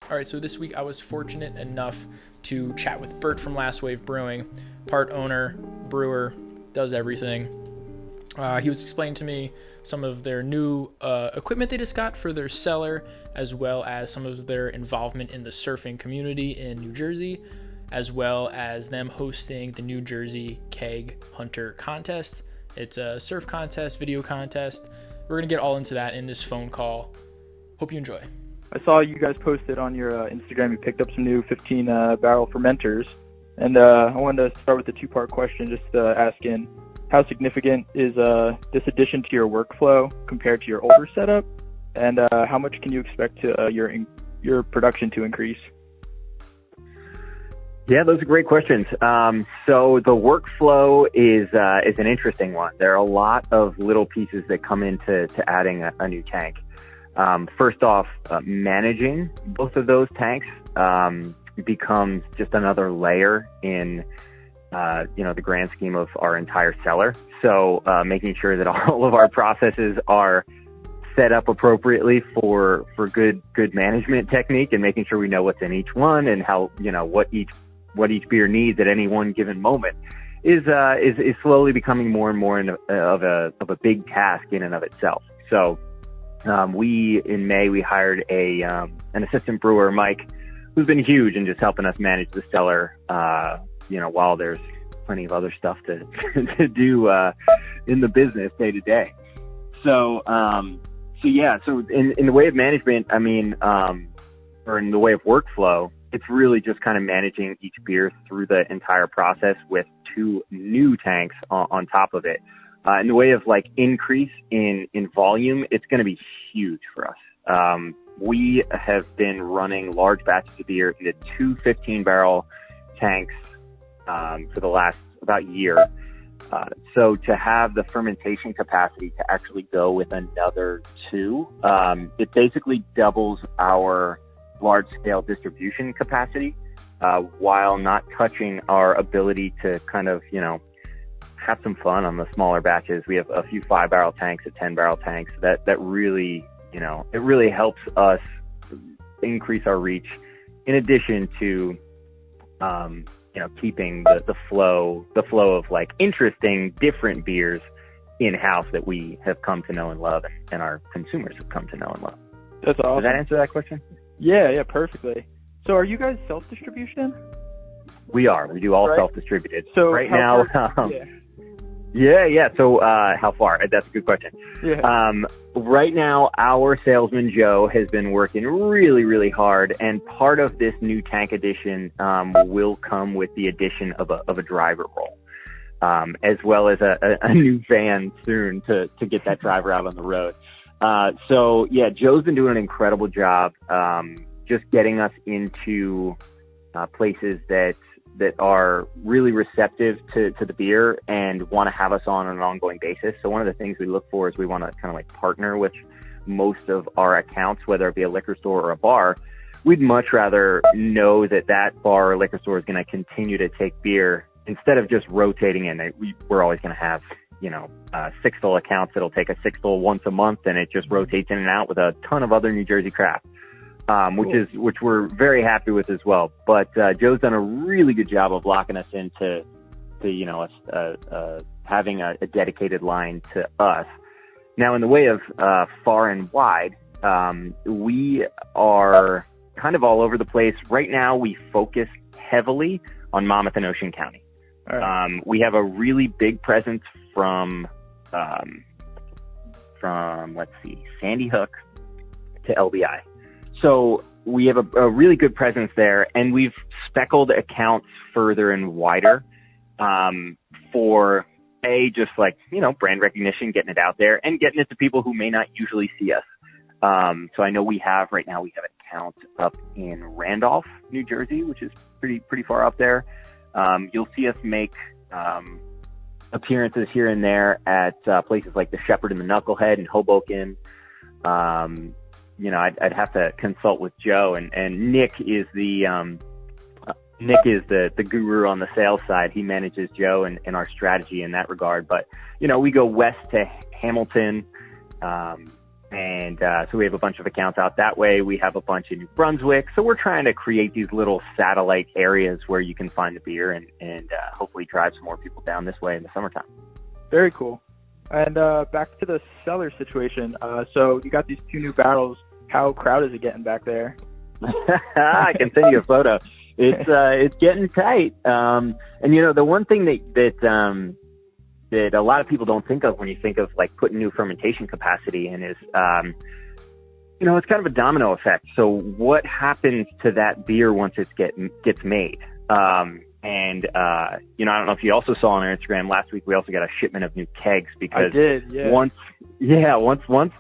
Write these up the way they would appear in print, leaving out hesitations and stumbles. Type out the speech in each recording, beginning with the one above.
All right, so this week I was fortunate enough to chat with Bert from Last Wave Brewing, part owner, brewer, does everything. He was explaining to me some of their new equipment they just got for their cellar, as well as some of their involvement in the surfing community in New Jersey, as well as them hosting the New Jersey Keg Hunter contest. It's a surf contest, video contest. We're going to get all into that in this phone call. Hope you enjoy. I saw you guys posted on your Instagram you picked up some new 15-barrel fermenters, and I wanted to start with a two-part question, just asking how significant is this addition to your workflow compared to your older setup, and how much can you expect to your production to increase? Yeah, those are great questions. So the workflow is an interesting one. There are a lot of little pieces that come into adding a new tank. First off, managing both of those tanks becomes just another layer in the grand scheme of our entire cellar. So making sure that all of our processes are set up appropriately for good management technique, and making sure we know what's in each one and how what each beer needs at any one given moment is slowly becoming more and more of a big task in and of itself. So in May we hired an assistant brewer, Mike, who's been huge in just helping us manage the cellar, while there's plenty of other stuff to do in the business day to day. So in the way of management, or in the way of workflow, it's really just kind of managing each beer through the entire process with two new tanks on top of it. In the way of increase in volume, it's going to be huge for us. We have been running large batches of beer into two 15-barrel tanks for the last about year. So to have the fermentation capacity to actually go with another two, it basically doubles our large-scale distribution capacity while not touching our ability to kind of, have some fun on the smaller batches. We have a few 5-barrel tanks, a 10-barrel tanks that really, it really helps us increase our reach, in addition to, keeping the flow of interesting, different beers in-house that we have come to know and love, and our consumers have come to know and love. That's awesome. Does that answer that question? Yeah, perfectly. So are you guys self-distribution? We are. We do all self-distributed. So right now, Yeah. So, how far? That's a good question. Yeah. Right now, our salesman, Joe, has been working really, really hard. And part of this new tank addition, will come with the addition of a driver role, as well as a new van soon to get that driver out on the road. Joe's been doing an incredible job, just getting us into, places that are really receptive to the beer and want to have us on an ongoing basis. So one of the things we look for is we want to kind of partner with most of our accounts, whether it be a liquor store or a bar. We'd much rather know that bar or liquor store is going to continue to take beer instead of just rotating in. We're always going to have, six-stall accounts that'll take a six-stall once a month, and it just rotates in and out with a ton of other New Jersey craft. Which we're very happy with as well. But Joe's done a really good job of locking us into having a dedicated line to us. Now, in the way of far and wide, we are kind of all over the place. Right now, we focus heavily on Monmouth and Ocean County. Right. We have a really big presence from Sandy Hook to LBI. So we have a really good presence there, and we've speckled accounts further and wider for just brand recognition, getting it out there, and getting it to people who may not usually see us. So I know we have accounts up in Randolph, New Jersey, which is pretty far up there. You'll see us make appearances here and there at places like the Shepherd and the Knucklehead in Hoboken. I'd have to consult with Joe, and Nick is the guru on the sales side. He manages Joe and our strategy in that regard. But, we go west to Hamilton, And so we have a bunch of accounts out that way. We have a bunch in New Brunswick. So we're trying to create these little satellite areas where you can find the beer and hopefully drive some more people down this way in the summertime. Very cool. And back to the cellar situation. So you got these 2 new barrels. How crowded is it getting back there? I can send you a photo. It's getting tight. And the one thing that a lot of people don't think of when you think of like putting new fermentation capacity in is, it's kind of a domino effect. So what happens to that beer once it gets made? I don't know if you also saw on our Instagram last week, we also got a shipment of new kegs because I did, yeah. Once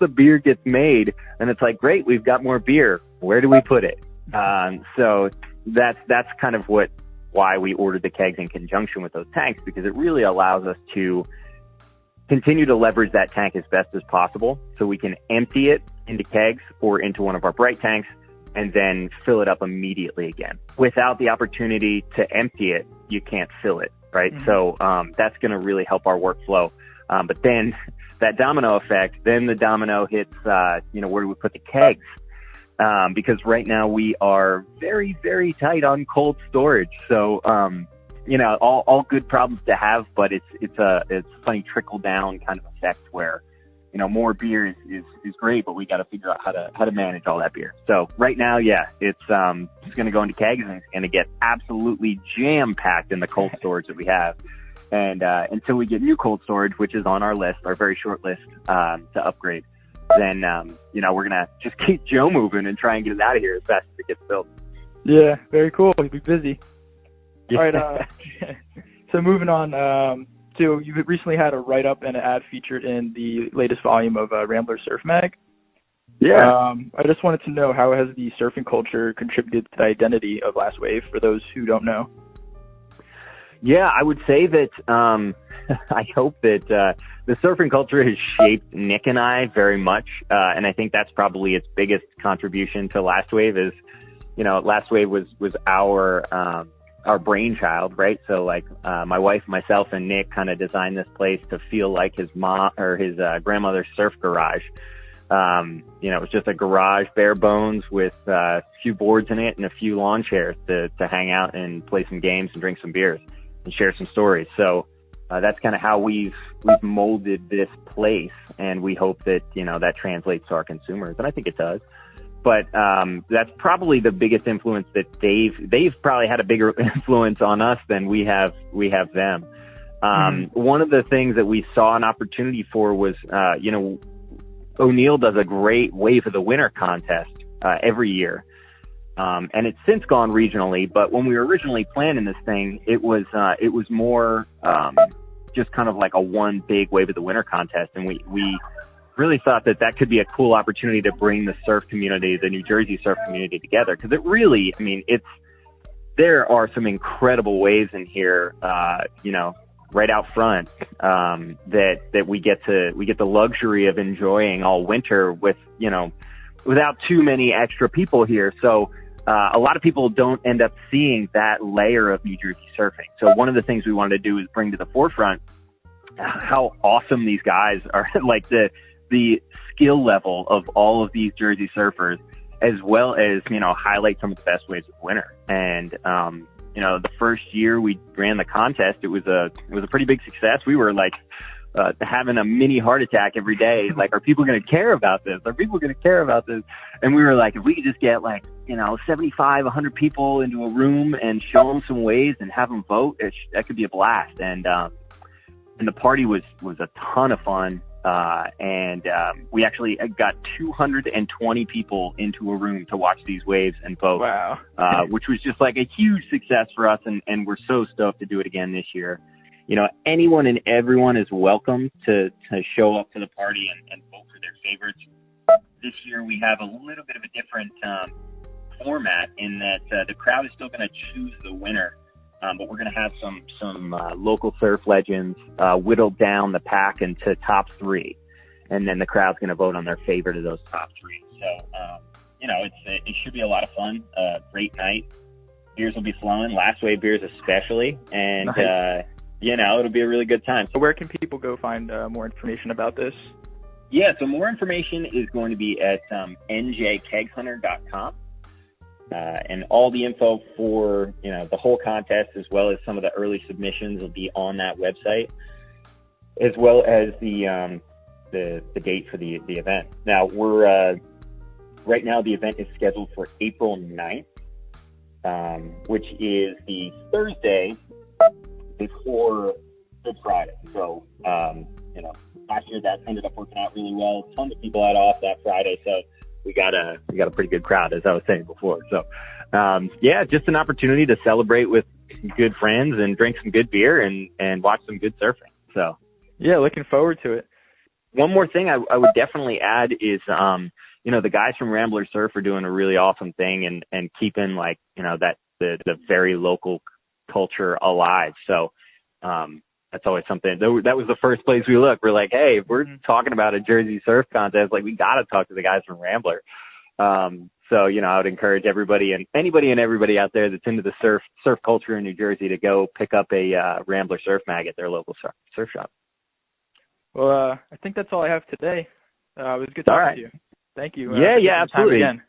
the beer gets made, and it's like, great, we've got more beer. Where do we put it? So that's kind of why we ordered the kegs in conjunction with those tanks, because it really allows us to continue to leverage that tank as best as possible. So we can empty it into kegs or into one of our bright tanks and then fill it up immediately again. Without the opportunity to empty it, you can't fill it, right? Mm-hmm. So that's going to really help our workflow. But then that domino effect, then the domino hits, where do we put the kegs? Because right now we are very, very tight on cold storage. So, all good problems to have, but it's a funny trickle down kind of effect where, more beer is great, but we got to figure out how to manage all that beer. So right now, it's going to go into kegs and it's going to get absolutely jam packed in the cold storage that we have. And until we get new cold storage, which is on our list, our very short list to upgrade, then we're gonna just keep Joe moving and try and get it out of here as fast as it gets built. Yeah, very cool. You'll be busy. Yeah. All right. So moving on. So you recently had a write-up and an ad featured in the latest volume of Rambler Surf Mag. Yeah. I just wanted to know, how has the surfing culture contributed to the identity of Last Wave for those who don't know? Yeah, I would say that I hope that the surfing culture has shaped Nick and I very much, and I think that's probably its biggest contribution to Last Wave is, Last Wave was our brainchild, right? So like my wife, myself, and Nick kind of designed this place to feel like his mom or his grandmother's surf garage. It was just a garage, bare bones, with a few boards in it and a few lawn chairs to hang out and play some games and drink some beers and share some stories. So that's kind of how we've molded this place, and we hope that that translates to our consumers, and I think it does. But that's probably the biggest influence that they've probably had a bigger influence on us than we have them. One of the things that we saw an opportunity for was, O'Neill does a great Wave of the Winter contest every year. And it's since gone regionally, but when we were originally planning this thing, it was more just kind of like a one big Wave of the Winter contest. And we really thought that could be a cool opportunity to bring the surf community, the New Jersey surf community, together. Because it really, there are some incredible waves in here, right out front, that we get the luxury of enjoying all winter with, without too many extra people here. So a lot of people don't end up seeing that layer of New Jersey surfing. So one of the things we wanted to do is bring to the forefront how awesome these guys are, like the skill level of all of these Jersey surfers, as well as, highlight some of the best waves of winter. And, the first year we ran the contest, it was a pretty big success. We were like, having a mini heart attack every day. Like, are people going to care about this? Are people going to care about this? And we were like, if we could just get 75, 100 people into a room and show them some waves and have them vote, that could be a blast. And the party was a ton of fun. We actually got 220 people into a room to watch these waves and vote. Wow. Which was just like a huge success for us. And we're so stoked to do it again this year. Anyone and everyone is welcome to show up to the party and vote for their favorites. This year we have a little bit of a different format in that the crowd is still going to choose the winner. But we're going to have some local surf legends whittled down the pack into top 3, and then the crowd's going to vote on their favorite of those top 3. So, it should be a lot of fun. Great night. Beers will be flowing. Last Wave beers especially, and nice. it'll be a really good time. So where can people go find more information about this? Yeah, so more information is going to be at njkeghunter.com. And all the info for, the whole contest, as well as some of the early submissions, will be on that website, as well as the date for the event. Now, we're right now the event is scheduled for April 9th, which is the Thursday before Good Friday. So, last year that ended up working out really well. Tons of people had off that Friday, so we got a pretty good crowd, as I was saying before. So, just an opportunity to celebrate with good friends and drink some good beer and watch some good surfing. So, yeah, looking forward to it. One more thing I would definitely add is, the guys from Rambler Surf are doing a really awesome thing and keeping that the very local culture alive. So, that's always something. That was the first place we looked. We're like, hey, if we're talking about a Jersey surf contest, we got to talk to the guys from Rambler. So, I would encourage everybody and everybody out there that's into the surf culture in New Jersey to go pick up a Rambler Surf mag at their local surf shop. Well, I think that's all I have today. It was good talking to you. Thank you. Yeah, absolutely. Again.